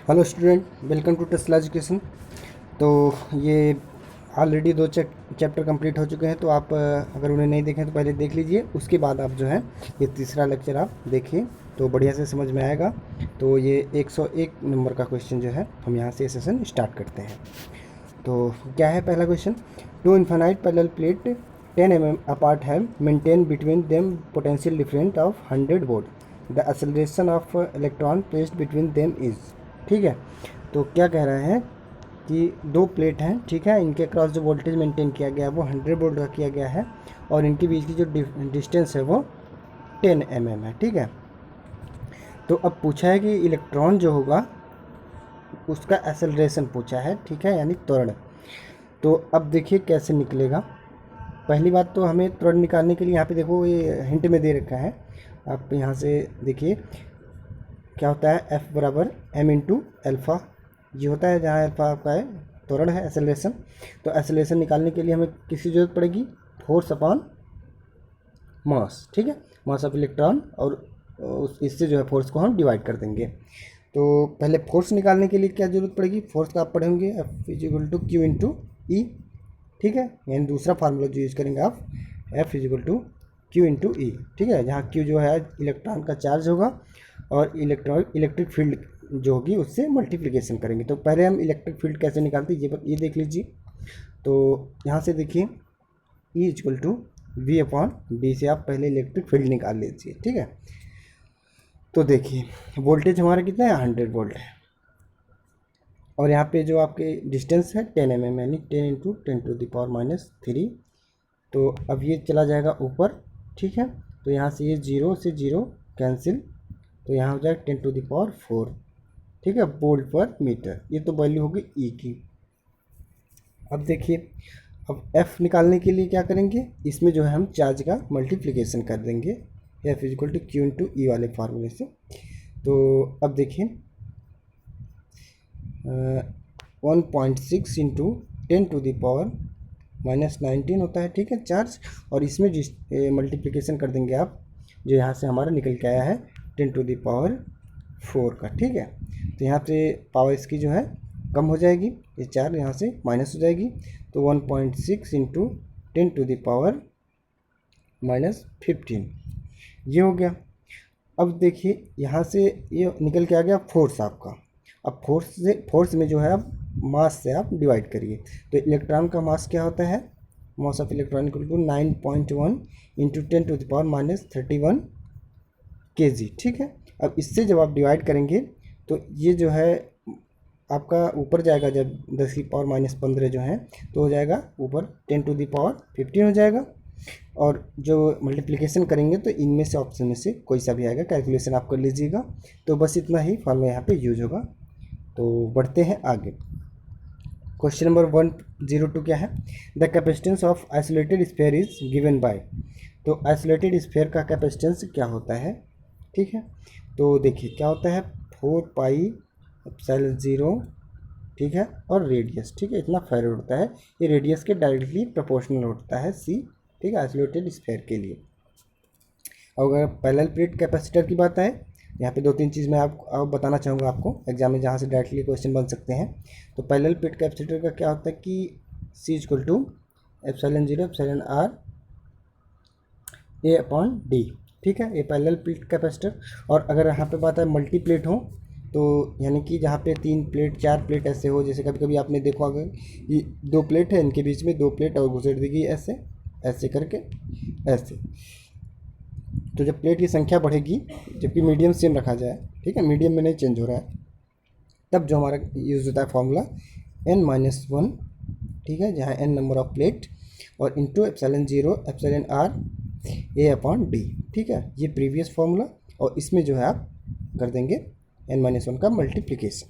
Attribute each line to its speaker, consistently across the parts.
Speaker 1: Hello student, welcome to Tesla education. तो ये already दो चैप्टर कंप्लीट हो चुके हैं, तो आप अगर उन्हें नहीं देखें तो पहले देख लीजिए, उसके बाद आप जो है ये तीसरा लेक्चर आप देखिए तो बढ़िया से समझ में आएगा। तो ये 101 नंबर का क्वेश्चन जो है हम यहाँ से सेशन स्टार्ट करते हैं। तो क्या है पहला question? Two infinite parallel plate 10 mm apart have maintain between them potential different of 100 volt, the acceleration of electron placed between them is. ठीक है, तो क्या कह रहे हैं कि दो प्लेट हैं, ठीक है, इनके क्रॉस जो वोल्टेज मेंटेन किया गया है वो 100 वोल्ट का किया गया है और इनके बीच की जो डिस्टेंस है वो 10 mm है। ठीक है, तो अब पूछा है कि इलेक्ट्रॉन जो होगा उसका एक्सेलरेशन पूछा है, ठीक है, यानी त्वरण। तो अब देखिए कैसे निकलेगा। पहली बात तो हमें त्वरण निकालने के लिए यहाँ पे देखो ये हिंट में दे रखा है, आप यहाँ से देखिए क्या होता है, F बराबर m इंटू एल्फ़ा, ये होता है जहाँ एल्फ़ा आपका है त्वरण है, एक्सेलरेशन। तो एक्सेलरेशन निकालने के लिए हमें किसकी ज़रूरत पड़ेगी? फोर्स अपॉन मास, ठीक है, मास ऑफ इलेक्ट्रॉन, और इससे जो है फोर्स को हम डिवाइड कर देंगे। तो पहले फोर्स निकालने के लिए क्या ज़रूरत पड़ेगी? फोर्स का आप पढ़ेंगे F equal to q into e, ठीक है, यानी दूसरा फार्मूला जो यूज़ करेंगे आप, F equal to q into e, ठीक है, जहाँ क्यू जो है इलेक्ट्रॉन का चार्ज होगा और इलेक्ट्रिक फील्ड जो होगी उससे मल्टीप्लिकेशन करेंगे। तो पहले हम इलेक्ट्रिक फील्ड कैसे निकालते हैं ये देख लीजिए। तो यहाँ से देखिए E equal to we upon D से आप पहले इलेक्ट्रिक फील्ड निकाल लीजिए, ठीक है। तो देखिए वोल्टेज हमारा कितना है? 100 वोल्ट है, और यहाँ पे जो आपके डिस्टेंस है 10 mm, यानी 10 इंटू 10⁻³ तो अब ये चला जाएगा ऊपर, ठीक है, तो यहाँ से ये 0 से 0 कैंसिल, तो यहाँ हो जाएगा 10⁴, ठीक है, वोल्ट पर मीटर। ये तो वैल्यू होगी ई की। अब देखिए, अब एफ निकालने के लिए क्या करेंगे, इसमें जो है हम चार्ज का मल्टीप्लिकेशन कर देंगे F equal to q into e वाले फार्मूले से। तो अब देखिए 1.6 इंटू 10⁻⁻19 होता है, ठीक है, चार्ज, और इसमें जिस मल्टीप्लिकेशन कर देंगे आप, जो यहाँ से हमारा निकल के आया है 10⁴ का, ठीक है। तो यहाँ पे पावर इसकी जो है कम हो जाएगी, ये 4 यहाँ से माइनस हो जाएगी, तो 1.6 इंटू 10⁻⁻15 ये हो गया। अब देखिए यहाँ से ये निकल के आ गया फोर्स आपका। अब फोर्स में जो है आप मास से आप डिवाइड करिए। तो इलेक्ट्रॉन का मास क्या होता है? Mass of electron equal to 9.1 into 10⁻31 kg, ठीक है। अब इससे जब आप डिवाइड करेंगे तो ये जो है आपका ऊपर जाएगा, जब 10⁻⁻15 जो है तो हो जाएगा ऊपर 10⁻15 हो जाएगा, और जो मल्टीप्लिकेशन करेंगे तो इनमें से ऑप्शन में से कोई सा भी आएगा, कैलकुलेशन आप कर लीजिएगा। तो बस इतना ही फॉर्मूला यहाँ पे यूज होगा। तो बढ़ते हैं आगे। क्वेश्चन नंबर 102 क्या है? The capacitance of isolated sphere is given by. तो आइसोलेटेड स्फीयर का कैपेसिटेंस क्या होता है, ठीक है। तो देखिए क्या होता है, 4πε0, ठीक है, और रेडियस, ठीक है, इतना फेराड होता है। ये रेडियस के डायरेक्टली प्रोपोर्शनल होता है सी, ठीक है, आइसोलेटेड स्फीयर के लिए। और अगर पैरेलल प्लेट कैपेसिटर की बात आए, यहाँ पे 2-3 चीज़ मैं आपको बताना चाहूँगा आपको एग्जाम में, जहाँ से डायरेक्टली क्वेश्चन बन सकते हैं। तो पैरेलल प्लेट कैपेसिटर का क्या होता है कि C इक्वल टू ε0 ε r/A/d, ठीक है, ये पैरेलल प्लेट कैपेसिटर। और अगर यहाँ पे बात है मल्टी प्लेट हो, तो यानी कि जहाँ पे 3 प्लेट 4 प्लेट ऐसे हो, जैसे कभी कभी आपने देखा होगा ये 2 प्लेट है, इनके बीच में 2 प्लेट और घुसेड़ देगी ऐसे ऐसे करके ऐसे। तो जब प्लेट की संख्या बढ़ेगी, जबकि मीडियम सेम रखा जाए, ठीक है, मीडियम में नहीं चेंज हो रहा है, तब जो हमारा यूज़ होता है फॉर्मूला n-1, ठीक है, जहाँ n नंबर ऑफ प्लेट और इंटू ε0 ε r/A/d, ठीक है, ये प्रीवियस फार्मूला, और इसमें जो है आप कर देंगे n-1 का मल्टीप्लिकेशन।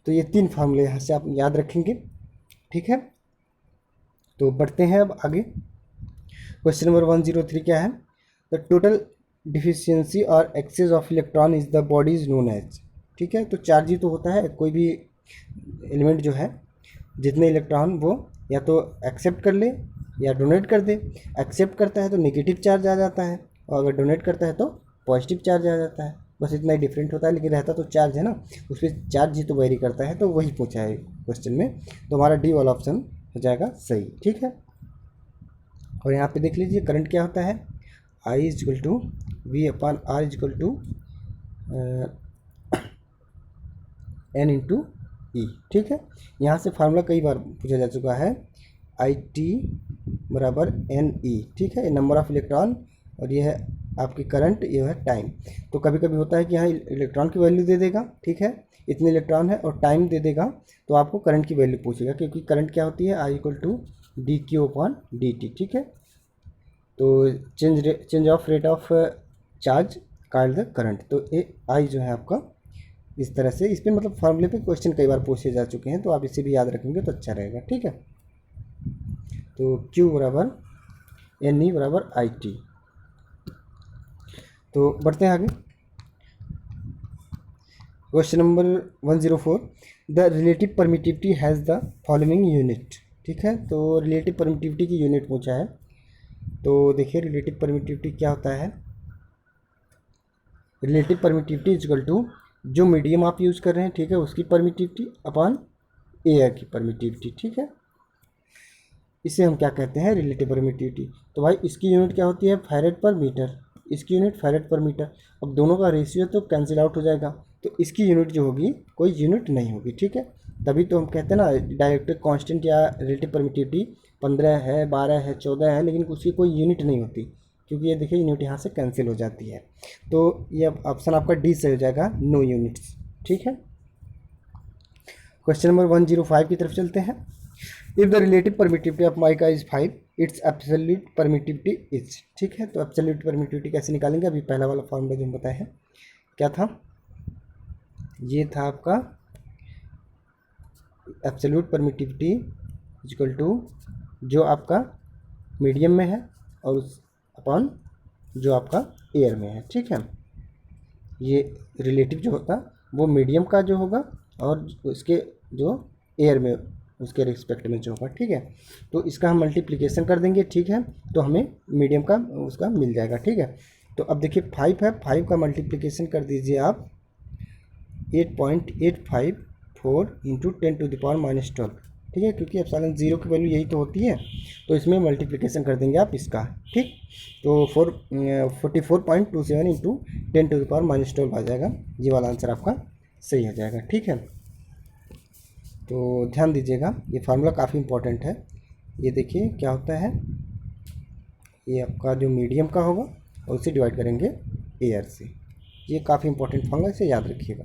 Speaker 1: तो ये 3 फार्मूले यहाँ से आप याद रखेंगे, ठीक है। तो बढ़ते हैं अब आगे। क्वेश्चन नंबर 103 क्या है? द टोटल डिफिशियंसी और excess of electron is the body is known as, ठीक है। तो चार्ज ही तो होता है, कोई भी एलिमेंट जो है जितने इलेक्ट्रॉन वो या तो एक्सेप्ट कर ले या डोनेट कर दे। एक्सेप्ट करता है तो नेगेटिव चार्ज आ जाता है, और अगर डोनेट करता है तो पॉजिटिव चार्ज आ जाता है। बस इतना ही डिफरेंट होता है, लेकिन रहता तो चार्ज है ना, उस पर चार्ज ही तो वेरी करता है, तो वही पूछा है क्वेश्चन में। तो हमारा डी वाला ऑप्शन हो जाएगा सही, ठीक है। और यहाँ पे देख लीजिए करंट क्या होता है, I is equal to we upon r is equal to n into e, ठीक है। यहाँ से फार्मूला कई बार पूछा जा चुका है, आई टी बराबर एन ई, ठीक है। ये नंबर ऑफ इलेक्ट्रॉन और ये है आपकी करंट, ये है टाइम। तो कभी कभी होता है कि यहाँ इलेक्ट्रॉन की वैल्यू दे देगा, ठीक है, इतने इलेक्ट्रॉन है, और टाइम दे देगा, तो आपको करंट की वैल्यू पूछेगा, क्योंकि करंट क्या होती है, I equal to d q upon d t, ठीक है। तो change of rate of charge called the current. तो ए आई जो है आपका इस तरह से, इस पर मतलब फार्मूले पे क्वेश्चन कई बार पूछे जा चुके हैं, तो आप इसे भी याद रखेंगे तो अच्छा रहेगा, ठीक है। तो Q बराबर एन ई बराबर आई टी। तो बढ़ते हैं आगे, question number 104, the relative permittivity has the following unit, ठीक है। तो रिलेटिव परमिटिविटी की यूनिट पूछा है। तो देखिए रिलेटिव परमिटिविटी क्या होता है, relative permittivity is equal to जो मीडियम आप यूज़ कर रहे हैं, ठीक है, उसकी परमिटिविटी अपॉन एयर की परमिटिविटी, ठीक है। इसे हम क्या कहते हैं, रिलेटिव परमिटिविटी। तो भाई इसकी यूनिट क्या होती है, फैरेड पर मीटर, इसकी यूनिट फैरेड पर मीटर। अब दोनों का रेशियो तो कैंसिल आउट हो जाएगा, तो इसकी यूनिट जो होगी कोई यूनिट नहीं होगी, ठीक है। तभी तो हम कहते हैं ना डायरेक्ट कांस्टेंट या रिलेटिव परमिटिविटी 15 है, 12 है, 14 है, लेकिन उसकी कोई यूनिट नहीं होती, क्योंकि ये देखिए यूनिट यहाँ से कैंसिल हो जाती है। तो ये ऑप्शन आपका डी से हो जाएगा, नो यूनिट्स, ठीक है। क्वेश्चन नंबर 105 की तरफ चलते हैं। If the relative permittivity of mica is 5, it's absolute permittivity is, ठीक है। तो एब्सोल्यूट परमिटिविटी कैसे निकालेंगे, अभी पहला वाला फॉर्मूला जो हम बताए हैं क्या था, ये था आपका एब्सोल्यूट परमिटिविटी इक्वल टू जो आपका मीडियम में है और उस अपॉन जो आपका एयर में है, ठीक है। ये रिलेटिव जो होता वो मीडियम का जो होगा और उसके जो एयर में उसके रिस्पेक्ट में जो होगा, ठीक है। तो इसका हम मल्टीप्लिकेशन कर देंगे, ठीक है, तो हमें मीडियम का उसका मिल जाएगा, ठीक है। तो अब देखिए 5 है, 5 का मल्टीप्लिकेशन कर दीजिए आप 8.854 इंटू 10⁻⁻12, ठीक है, क्योंकि एप्सिलॉन 0 की वैल्यू यही तो होती है, तो इसमें मल्टीप्लिकेशन कर देंगे आप इसका, ठीक। तो 44.27 इंटू 10⁻⁻12 आ जाएगा, ये वाला आंसर आपका सही हो जाएगा, ठीक है। तो ध्यान दीजिएगा ये फार्मूला काफ़ी इंपॉर्टेंट है। ये देखिए क्या होता है, ये आपका जो मीडियम का होगा और उसे डिवाइड करेंगे एयर से, ये काफ़ी इंपॉर्टेंट फार्मूला, इसे याद रखिएगा।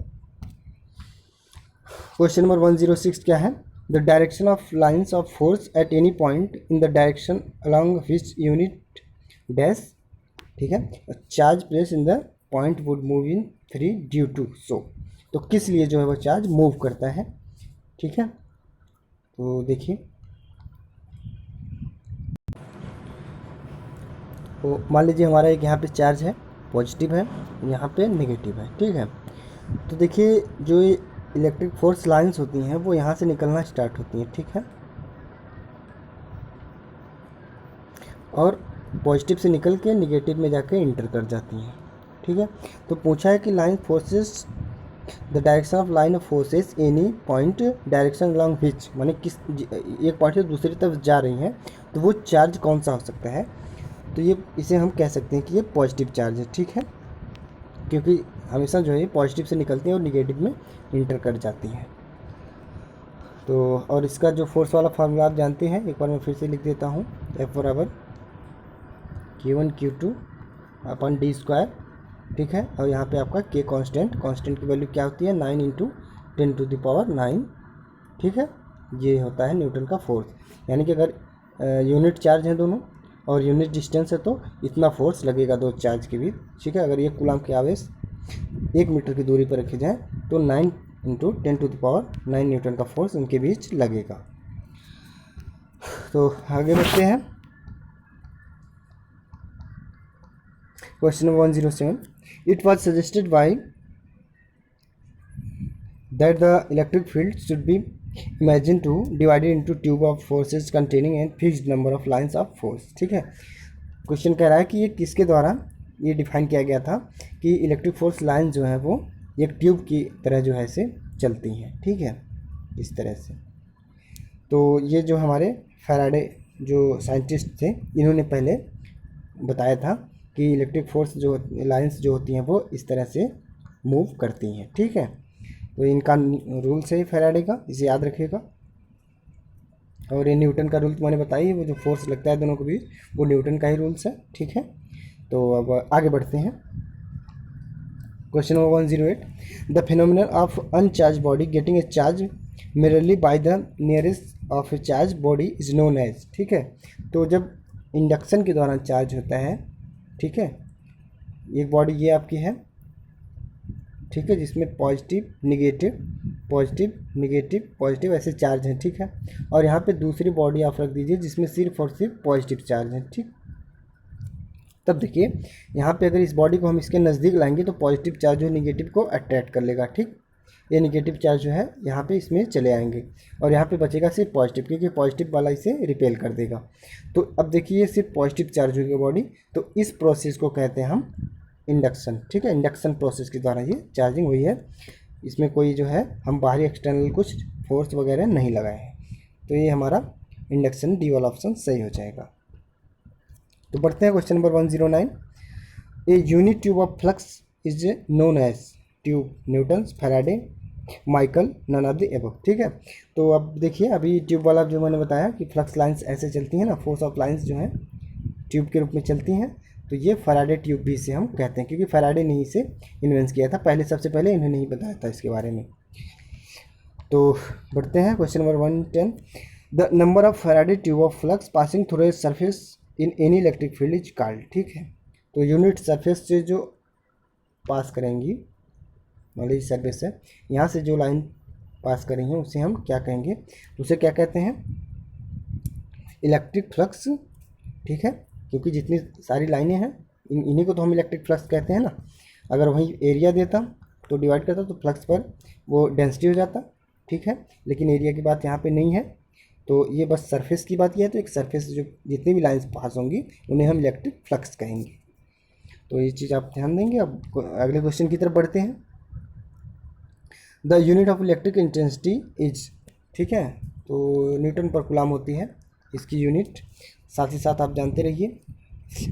Speaker 1: क्वेश्चन नंबर 106 क्या है, the direction of lines of force at any point in the direction along which unit dash, ठीक है, charge place in the point would move in free due to so. तो किस लिए जो है वो चार्ज मूव करता है, ठीक है। तो देखिए तो मान लीजिए हमारा एक यहाँ पे चार्ज है, पॉजिटिव है, यहाँ पे नेगेटिव है, ठीक है। तो देखिए जो इलेक्ट्रिक फोर्स लाइंस होती हैं वो यहाँ से निकलना स्टार्ट होती हैं, ठीक है, और पॉजिटिव से निकल के नेगेटिव में जाके इंटर कर जाती हैं, ठीक है। तो पूछा है कि line forces the direction of line of forces any point direction along विच, माने किस एक पॉइंट से दूसरी तरफ जा रही हैं, तो वो चार्ज कौन सा हो सकता है। तो ये इसे हम कह सकते हैं कि ये पॉजिटिव चार्ज है, ठीक है, क्योंकि हमेशा जो है पॉजिटिव से निकलती हैं और निगेटिव में इंटर कर जाती हैं। तो और इसका जो फोर्स वाला फार्मूला आप जानते हैं, एक बार मैं फिर से लिख देता हूँ, F बराबर Q1 Q2 अपन डी स्क्वायर, ठीक है। और यहाँ पे आपका K कांस्टेंट की वैल्यू क्या होती है, 9 इंटू 10⁹, ठीक है। ये होता है न्यूटन का फोर्स, यानी कि अगर यूनिट चार्ज हैं दोनों और यूनिट डिस्टेंस है तो इतना फोर्स लगेगा दो चार्ज के बीच, ठीक है। अगर ये कूलम के आवेश 1 मीटर की दूरी पर रखे जाएँ तो 9 इंटू 10⁹ न्यूटन का फोर्स उनके बीच लगेगा। तो आगे बढ़ते हैं, question number 107, it was suggested by that the electric field should be imagine two divided into tube of forces containing and fixed number of lines of force, ठीक है। क्वेश्चन कह रहा है कि ये किसके द्वारा ये डिफाइन किया गया था कि इलेक्ट्रिक फोर्स लाइन जो है वो एक ट्यूब की तरह जो है से चलती हैं, ठीक है, इस तरह से। तो ये जो हमारे फैराडे जो साइंटिस्ट थे, इन्होंने पहले बताया था कि इलेक्ट्रिक फोर्स जो लाइंस जो होती हैं वो इस तरह से मूव करती हैं, ठीक है। तो इनका रूल्स है फैराडे का, इसे याद रखिएगा। और ये न्यूटन का रूल तो मैंने बताया ही, वो जो फोर्स लगता है दोनों के बीच वो न्यूटन का ही रूल्स है, ठीक है। तो अब आगे बढ़ते हैं। Question number 108, the phenomenon of uncharge body getting a charge merely by the nearest of a charge body is known as, ठीक है। तो जब इंडक्शन के दौरान चार्ज होता है, ठीक है, एक बॉडी ये आपकी है, ठीक है, जिसमें positive negative positive negative positive ऐसे चार्ज हैं, ठीक है। और यहाँ पे दूसरी बॉडी आप रख दीजिए जिसमें सिर्फ और सिर्फ पॉजिटिव चार्ज है, ठीक। तब देखिए यहाँ पे अगर इस बॉडी को हम इसके नज़दीक लाएंगे तो पॉजिटिव चार्ज जो निगेटिव को अट्रैक्ट कर लेगा, ठीक। ये निगेटिव चार्ज जो है यहाँ पे इसमें चले आएंगे और यहाँ पे बचेगा सिर्फ पॉजिटिव, क्योंकि पॉजिटिव वाला इसे रिपेल कर देगा। तो अब देखिए ये सिर्फ पॉजिटिव चार्ज होगी बॉडी, तो इस प्रोसेस को कहते हैं हम इंडक्शन, ठीक है। इंडक्शन प्रोसेस के द्वारा ये चार्जिंग हुई है, इसमें कोई जो है हम बाहरी एक्सटर्नल कुछ फोर्स वगैरह नहीं लगाए हैं। तो ये हमारा इंडक्शन डी वाला ऑप्शन सही हो जाएगा। तो बढ़ते हैं question number 109, a unit tube of flux is known as tube newtons Faraday Michael none of the above, ठीक है। तो अब देखिए अभी ट्यूब वाला जो मैंने बताया कि फ्लक्स लाइंस ऐसे चलती हैं ना, फोर्स ऑफ लाइंस जो है ट्यूब के रूप में चलती हैं, तो ये फैराडे ट्यूब भी इसे हम कहते हैं, क्योंकि फैराडे ने इसे इन्वेंट किया था पहले, सबसे पहले इन्होंने ही बताया था इसके बारे में। तो बढ़ते हैं question number 110, the number of Faraday tube of flux passing through a surface in any electric field is called, ठीक है। तो यूनिट सरफेस से जो पास करेंगी, मान लीजिए सरफेस है, यहाँ से जो लाइन पास करेंगे उसे हम क्या कहेंगे, उसे क्या कहते हैं, इलेक्ट्रिक फ्लक्स, ठीक है। क्योंकि जितनी सारी लाइनें हैं इन्हीं को तो हम इलेक्ट्रिक फ्लक्स कहते हैं ना। अगर वहीं एरिया देता तो डिवाइड करता तो फ्लक्स पर वो डेंसिटी हो जाता, ठीक है। लेकिन एरिया की बात यहाँ पे नहीं है, तो ये बस सरफेस की बात किया है। तो एक सरफेस जो जितनी भी लाइंस पास होंगी उन्हें हम इलेक्ट्रिक फ्लक्स कहेंगे। तो ये चीज़ आप ध्यान देंगे। अब अगले क्वेश्चन की तरफ बढ़ते हैं। The unit of electric intensity is, ठीक है। तो न्यूटन पर कूलम होती है इसकी यूनिट। साथ ही साथ आप जानते रहिए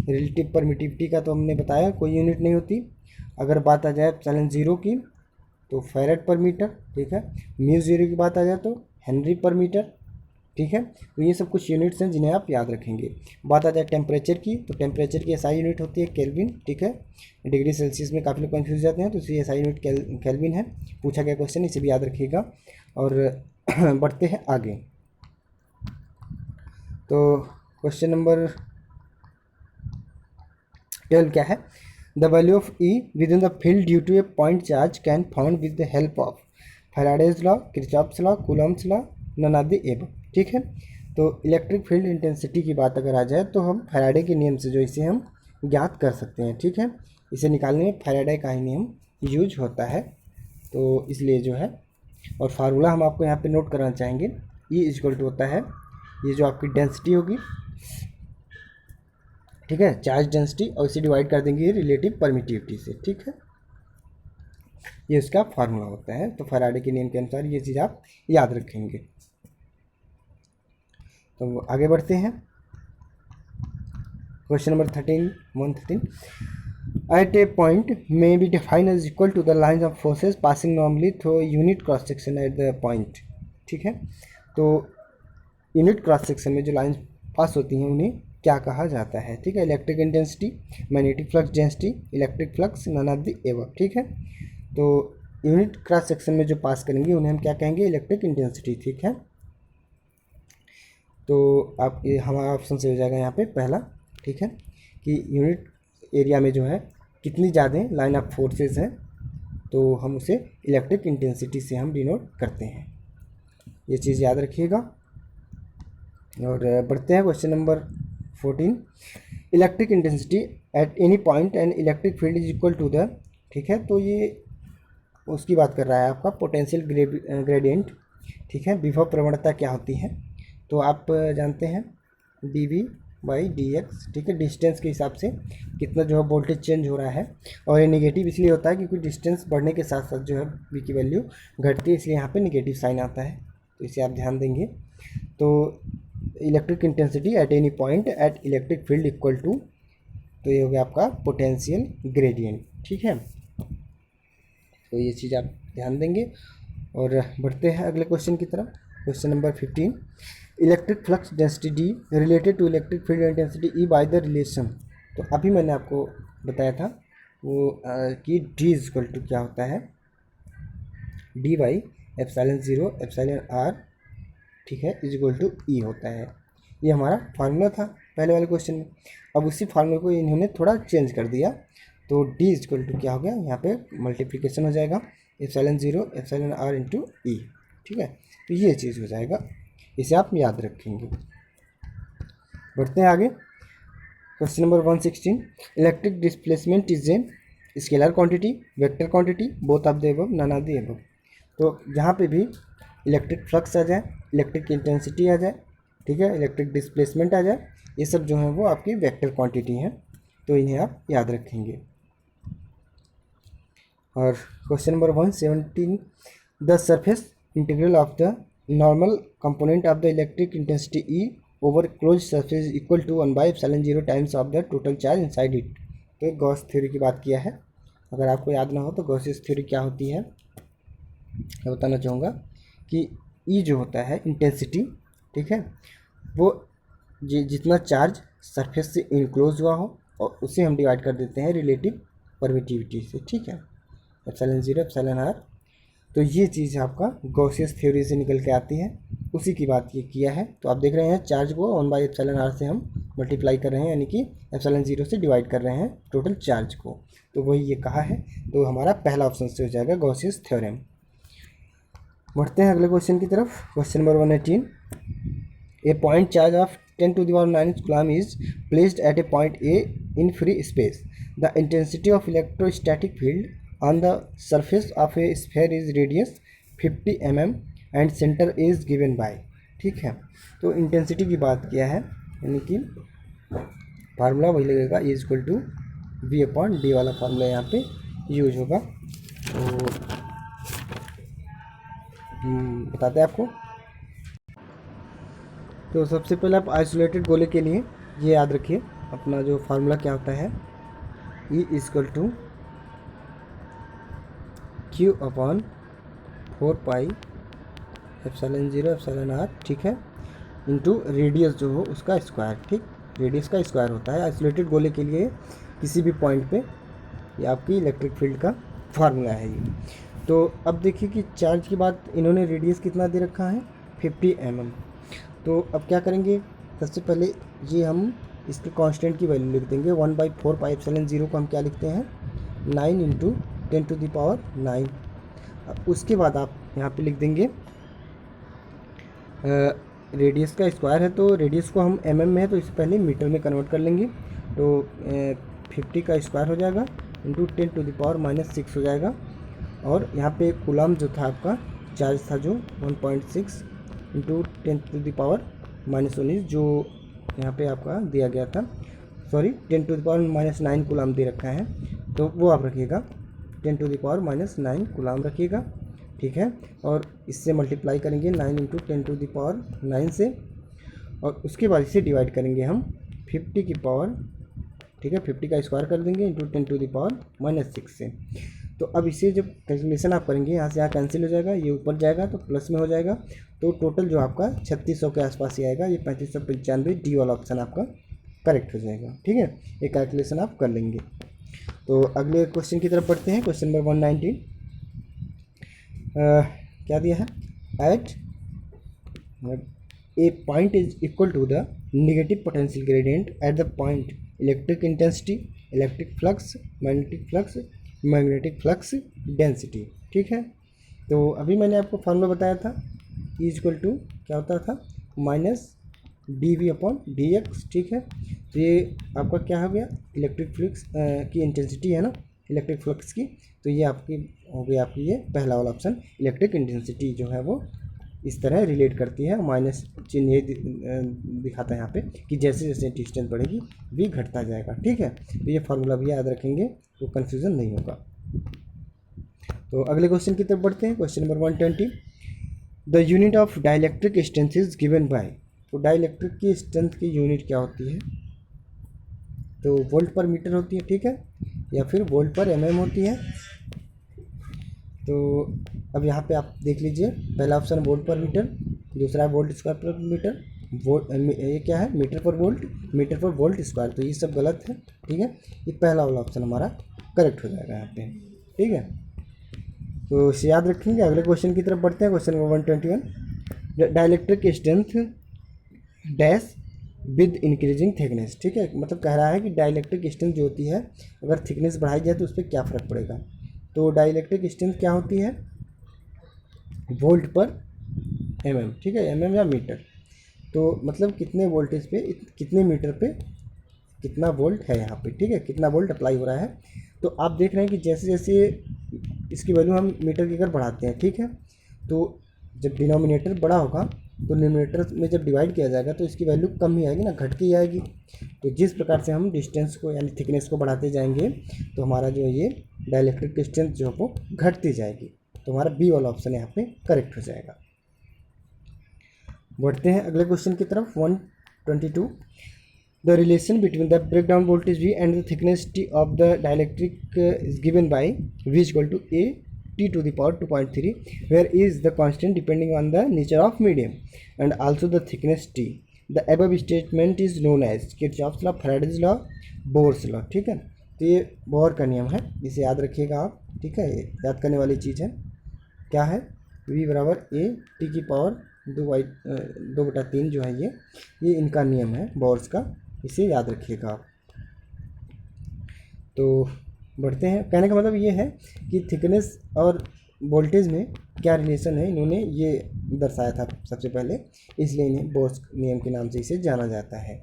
Speaker 1: रिलेटिव परमिटिविटी का तो हमने बताया कोई यूनिट नहीं होती। अगर बात आ जाए एप्सिलॉन जीरो की तो फैरेड पर मीटर, ठीक है। म्यू जीरो की बात आ जाए तो हेनरी पर मीटर, ठीक है। तो ये सब कुछ यूनिट्स हैं जिन्हें आप याद रखेंगे। बात आ जाए टेम्परेचर की तो टेम्परेचर की एसआई यूनिट होती है केल्विन, ठीक है। डिग्री सेल्सियस में काफ़ी लोग कन्फ्यूज जाते हैं, तो इसकी एसआई यूनिट केल्विन है। पूछा गया क्वेश्चन, इसे भी याद रखिएगा। और बढ़ते हैं आगे। तो क्वेश्चन नंबर 12 क्या है, the value of E within the field due to a point charge can found with the help of Faraday's law, Kirchhoff's law, Coulomb's law, none of the above, ठीक है। तो electric field intensity की बात अगर आ जाए तो हम Faraday के नियम से जो इसे हम ज्ञात कर सकते हैं, ठीक है। इसे निकालने में फैराडे का ही नियम यूज होता है, तो इसलिए जो है, और फार्मूला हम आपको यहाँ पे नोट कराना चाहेंगे। ई इक्वल टू होता है, ये जो आपकी डेंसिटी होगी, ठीक है, चार्ज डेंसिटी, और इसे डिवाइड कर देंगे रिलेटिव परमिटिविटी से, ठीक है। ये इसका फार्मूला होता है। तो फैराडे के नियम के अनुसार ये चीज़ आप याद रखेंगे। तो आगे बढ़ते हैं। Question number 113, at a point may be defined as equal to the lines of forces passing normally through unit cross section at the point, ठीक है। तो यूनिट क्रॉस सेक्शन में जो लाइन्स पास होती हैं उन्हें क्या कहा जाता है, ठीक है। Electric intensity, magnetic flux density, electric flux, none of the above, ठीक है। तो यूनिट क्रॉस सेक्शन में जो पास करेंगे उन्हें हम क्या कहेंगे, इलेक्ट्रिक इंटेंसिटी, ठीक है। तो आप ये हमारा ऑप्शन से हो जाएगा यहाँ पे पहला, ठीक है, कि यूनिट एरिया में जो है कितनी ज़्यादा लाइन ऑफ फोर्सेस हैं, तो हम उसे इलेक्ट्रिक इंटेंसिटी से हम डिनोट करते हैं। ये चीज़ याद रखिएगा। और बढ़ते हैं question number 14, electric intensity at any point and electric field is equal to the, ठीक है। तो ये उसकी बात कर रहा है आपका पोटेंशियल ग्रेडियंट, ठीक है। विभव प्रवणता क्या होती है, तो आप जानते हैं dV बाई डी एक्स, ठीक है, डिस्टेंस के हिसाब से कितना जो है वोल्टेज चेंज हो रहा है। और ये निगेटिव इसलिए होता है क्योंकि डिस्टेंस बढ़ने के साथ साथ जो है वी की वैल्यू घटती है, इसलिए यहाँ पे निगेटिव साइन आता है, तो इसे आप ध्यान देंगे। तो electric intensity at any point at electric field equal to, तो ये हो गया आपका पोटेंशियल ग्रेडियंट, ठीक है। तो ये चीज़ आप ध्यान देंगे। और बढ़ते हैं अगले क्वेश्चन की तरफ। Question number 15, electric flux density D related to electric field intensity E by the relation. तो अभी मैंने आपको बताया था वो कि डी इज इक्वल टू क्या होता है, D by epsilon 0 epsilon are, ठीक है, इज इक्वल टू ई होता है। ये हमारा फार्मूला था पहले वाले क्वेश्चन में। अब उसी फार्मूले को इन्होंने थोड़ा चेंज कर दिया, तो डी इज इक्वल टू क्या हो गया, यहाँ पे मल्टीप्लिकेशन हो जाएगा epsilon 0 epsilon are into e, ठीक है। तो ये चीज़ हो जाएगा, इसे आप याद रखेंगे। बढ़ते हैं आगे। Question number 116, electric displacement is a scalar quantity vector quantity both of the above none of the above. तो यहाँ पे भी इलेक्ट्रिक फ्लक्स आ जाए, इलेक्ट्रिक इंटेंसिटी आ जाए, ठीक है, इलेक्ट्रिक डिस्प्लेसमेंट आ जाए, ये सब जो है वो आपकी वेक्टर क्वांटिटी हैं, तो इन्हें आप याद रखेंगे। और question number 117, the surface integral of the normal component of the electric intensity e over close surface equal to 1/एप्सिलॉन 0 times of the total charge inside it. तो एक गॉस थ्योरी की बात किया है। अगर आपको याद ना हो तो गॉसियस थ्योरी क्या होती है मैं बताना चाहूँगा कि ई जो होता है इंटेंसिटी, ठीक है, वो जितना चार्ज सरफेस से इनक्लोज हुआ हो और उसे हम डिवाइड कर देते हैं रिलेटिव परमिटिविटी से, ठीक है, एप्सिलॉन 0 एप्सिलॉन आर। तो ये चीज़ आपका गॉसियस थ्योरी से निकल के आती है, उसी की बात ये किया है। तो आप देख रहे हैं चार्ज को 1/एप्सिलॉन से हम मल्टीप्लाई कर रहे हैं, यानी कि एप्सिलॉन 0 से डिवाइड कर रहे हैं टोटल चार्ज को, तो वही ये कहा है। तो हमारा पहला ऑप्शन से हो जाएगा गॉसियस थ्योरम। बढ़ते हैं अगले क्वेश्चन की तरफ। Question number 118, A point charge of 10⁻⁹ coulomb is placed at a point A in free space. The intensity of electrostatic field on the surface of a sphere is radius 50 mm and center is given by, ठीक है। तो intensity की बात किया है, यानी कि formula वही लगेगा, E equal to we upon D वाला फार्मूला यहाँ पे यूज होगा। तो बताते हैं आपको। तो सबसे पहले आप आइसोलेटेड गोले के लिए ये याद रखिए, अपना जो फार्मूला क्या होता है, E equal to Q upon 4π∈0 epsilon are, ठीक है, इंटू रेडियस जो हो उसका स्क्वायर, ठीक, रेडियस का स्क्वायर होता है आइसोलेटेड गोले के लिए किसी भी पॉइंट पे। ये आपकी इलेक्ट्रिक फील्ड का फार्मूला है ये। तो अब देखिए कि चार्ज की बात, इन्होंने रेडियस कितना दे रखा है 50 mm। तो अब क्या करेंगे, सबसे पहले ये हम इसके कांस्टेंट की वैल्यू लिख देंगे। 1/4π∈0 को हम क्या लिखते हैं 9 × 10⁹ उसके बाद आप यहाँ पे लिख देंगे रेडियस का स्क्वायर है, तो रेडियस को हम mm में है तो इससे पहले मीटर में कन्वर्ट कर लेंगे। तो 50 का स्क्वायर हो जाएगा इंटू 10⁻⁻6 हो जाएगा। और यहाँ पे कूलम जो था आपका चार्ज था जो 1.6 इंटू 10⁻⁻19 जो यहाँ पे आपका दिया गया था, सॉरी 10⁻⁻9 कूलम दे रखा है, तो वो आप रखिएगा 10⁻⁻9 कूलम रखिएगा, ठीक है। और इससे मल्टीप्लाई करेंगे 9 × 10⁻9 से, और उसके बाद इसे डिवाइड करेंगे हम 50 की पावर, ठीक है, 50 का स्क्वायर कर देंगे इंटू 10⁻⁻6 से। तो अब इसे जब कैलकुलेशन आप करेंगे यहाँ से यहाँ कैंसिल हो जाएगा, ये ऊपर जाएगा तो प्लस में हो जाएगा, तो टोटल जो आपका 3600 के आसपास ही आएगा। ये 3595 डी वाला ऑप्शन आपका करेक्ट हो जाएगा, ठीक है। ये कैलकुलेशन आप कर लेंगे। तो अगले क्वेश्चन की तरफ बढ़ते हैं। क्वेश्चन नंबर 119 क्या दिया है, at a point is equal to the negative potential gradient at the point electric intensity, electric flux, magnetic flux density, ठीक है। तो अभी मैंने आपको फार्मूला बताया था, E इक्वल टू क्या होता था -dV/dx, ठीक है। तो ये आपका क्या हो गया, इलेक्ट्रिक फ्लक्स की इंटेंसिटी है ना, इलेक्ट्रिक फ्लक्स की, तो ये आपकी हो गई आपकी ये पहला वाला ऑप्शन, इलेक्ट्रिक इंटेंसिटी जो है वो इस तरह रिलेट करती है। माइनस चिन्ह ये दिखाता है यहाँ पे कि जैसे जैसे डिस्टेंस बढ़ेगी v घटता जाएगा। ठीक है, तो ये फार्मूला भी याद रखेंगे तो कन्फ्यूज़न नहीं होगा। तो अगले क्वेश्चन की तरफ बढ़ते हैं। Question number 120, the unit of dielectric strength is given by. तो डाइलेक्ट्रिक की स्ट्रेंथ की यूनिट क्या होती है? तो वोल्ट पर मीटर होती है, ठीक है, या फिर वोल्ट पर mm होती है। तो अब यहाँ पे आप देख लीजिए, पहला ऑप्शन वोल्ट पर मीटर, दूसरा वोल्ट स्क्वायर पर मीटर, ये क्या है? मीटर पर वोल्ट, मीटर पर वोल्ट स्क्वायर। तो ये सब गलत है, ठीक है, ये पहला वाला ऑप्शन हमारा करेक्ट हो जाएगा यहाँ पे। ठीक है, तो इसे याद रखेंगे। अगले क्वेश्चन की तरफ बढ़ते हैं। Question number 121, dielectric strength dash with increasing thickness. ठीक है, मतलब कह रहा है कि डाइलेक्ट्रिक स्ट्रेंथ जो होती है अगर थिकनेस बढ़ाई जाए तो उस पर क्या फ़र्क पड़ेगा। तो डाइलेक्ट्रिक स्ट्रेंथ क्या होती है? वोल्ट पर mm, ठीक है, mm या मीटर। तो मतलब कितने वोल्टेज पे, कितने मीटर पे कितना वोल्ट है यहाँ पे, ठीक है, कितना वोल्ट अप्लाई हो रहा है। तो आप देख रहे हैं कि जैसे जैसे इसकी वैल्यू हम मीटर की अगर बढ़ाते हैं, ठीक है, तो जब डिनोमिनेटर बड़ा होगा तो न्यूमरेटर में जब डिवाइड किया जाएगा तो इसकी वैल्यू कम ही आएगी ना, घट के ही आएगी। तो जिस प्रकार से हम डिस्टेंस को यानी थिकनेस को बढ़ाते जाएंगे तो हमारा जो ये डाइलेक्ट्रिक डिस्टेंस जो है वो घटती जाएगी। तो हमारा बी वाला ऑप्शन यहाँ पे करेक्ट हो जाएगा। बढ़ते हैं अगले क्वेश्चन की तरफ। 122, the relation between the breakdown voltage V and the thickness T of the dielectric is given by V equal to A T to the power 2.3, where is the constant depending on the nature of medium and also the thickness T. The above statement is known as Kirchhoff's law, Faraday's law, Bohr's law। ठीक है, तो ये bore का नियम है, इसे याद रखिएगा आप। ठीक है, ये याद करने वाली चीज़ है। क्या है? V बराबर A T की पावर 2/3 जो है ये इनका नियम है बोर्स का, इसे याद रखिएगा आप। तो बढ़ते हैं। कहने का मतलब ये है कि थिकनेस और वोल्टेज में क्या रिलेशन है, इन्होंने ये दर्शाया था सबसे पहले, इसलिए इन्हें बोर्स नियम के नाम से इसे जाना जाता है।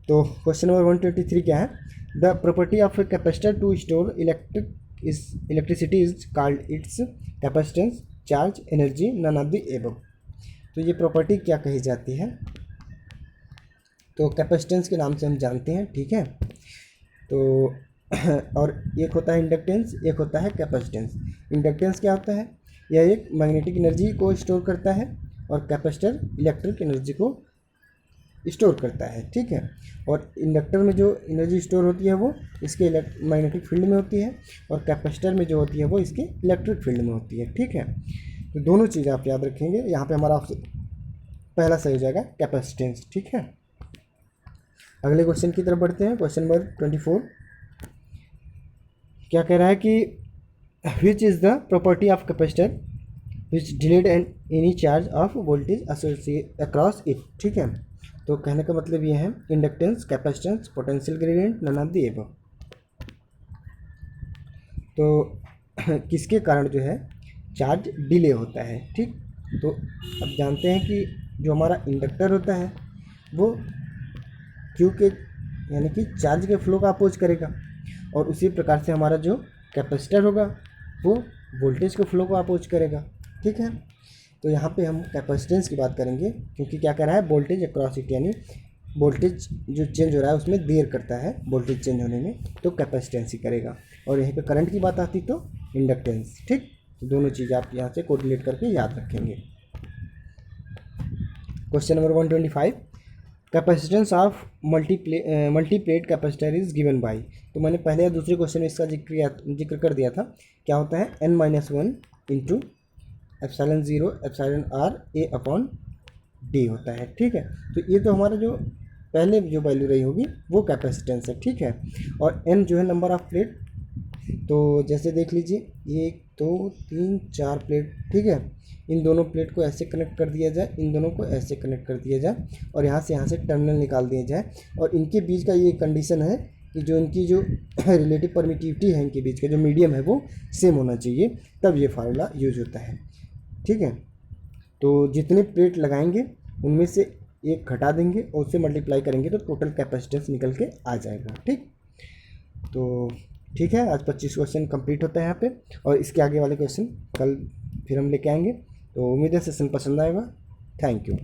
Speaker 1: तो क्वेश्चन नंबर 123 क्या है? The property of a capacitor to store electricity is called its capacitance, charge, energy, none of the above. तो ये प्रॉपर्टी क्या कही जाती है? तो कैपेसिटेंस के नाम से हम जानते हैं, ठीक है। तो और एक होता है इंडक्टेंस, एक होता है कैपेसिटेंस। इंडक्टेंस क्या होता है? यह एक मैग्नेटिक एनर्जी को स्टोर करता है और कैपेसिटर इलेक्ट्रिक एनर्जी को स्टोर करता है, ठीक है। और इंडक्टर में जो एनर्जी स्टोर होती है वो इसके मैग्नेटिक फील्ड में होती है और कैपेसिटर में जो होती है वो इसके इलेक्ट्रिक फील्ड में होती है, ठीक है। तो दोनों चीज़ आप याद रखेंगे। यहाँ पे हमारा पहला सही हो जाएगा कैपेसिटेंस, ठीक है। अगले क्वेश्चन की तरफ बढ़ते हैं। क्वेश्चन नंबर 24 क्या कह रहा है कि which is the property of capacitor which delayed and any charge of voltage associate across it, ठीक है। तो कहने का मतलब ये है inductance, capacitance, potential gradient, none of the above. तो किसके कारण जो है चार्ज डिले होता है, ठीक। तो अब जानते हैं कि जो हमारा इंडक्टर होता है वो क्यू के यानी कि चार्ज के फ्लो का अपोज करेगा और उसी प्रकार से हमारा जो कैपेसिटर होगा वो वोल्टेज के फ्लो को अपोज करेगा, ठीक है। तो यहाँ पे हम कैपेसिटेंस की बात करेंगे क्योंकि क्या कह रहा है वोल्टेज अक्रॉस इट, यानी वोल्टेज जो चेंज हो रहा है उसमें देर करता है वोल्टेज चेंज होने में, तो कैपेसिटेंस ही करेगा। और यहीं पे करंट की बात आती तो इंडक्टेंस, ठीक। तो दोनों चीज़ आप यहाँ से कोरिलेट करके याद रखेंगे। Question number 125 capacitance of multiplate capacitor is given by. तो मैंने पहले या दूसरे क्वेश्चन में इसका जिक्र कर दिया था। क्या होता है? n-1 into epsilon 0 epsilon r a upon d होता है, ठीक है। तो ये तो हमारा जो पहले जो वैल्यू रही होगी वो कैपेसिटेंस है, ठीक है। और n जो है नंबर ऑफ प्लेट, तो जैसे देख लीजिए 1 2 3 4 प्लेट, ठीक है। इन दोनों प्लेट को ऐसे कनेक्ट कर दिया जाए, इन दोनों को ऐसे कनेक्ट कर दिया जाए और यहाँ से टर्मिनल निकाल दिया जाए और इनके बीच का ये कंडीशन है कि जो इनकी जो रिलेटिव परमिटिविटी है इनके बीच का जो मीडियम है वो सेम होना चाहिए, तब ये फार्मूला यूज होता है, ठीक है। तो जितने प्लेट लगाएंगे उनमें से एक घटा देंगे और उससे मल्टीप्लाई करेंगे तो टोटल कैपेसिटेंस निकल के आ जाएगा, ठीक। तो ठीक है, आज 25 क्वेश्चन कंप्लीट होता है यहाँ पे और इसके आगे वाले क्वेश्चन कल फिर हम लेके आएंगे। तो उम्मीद है सेशन पसंद आएगा। Thank you.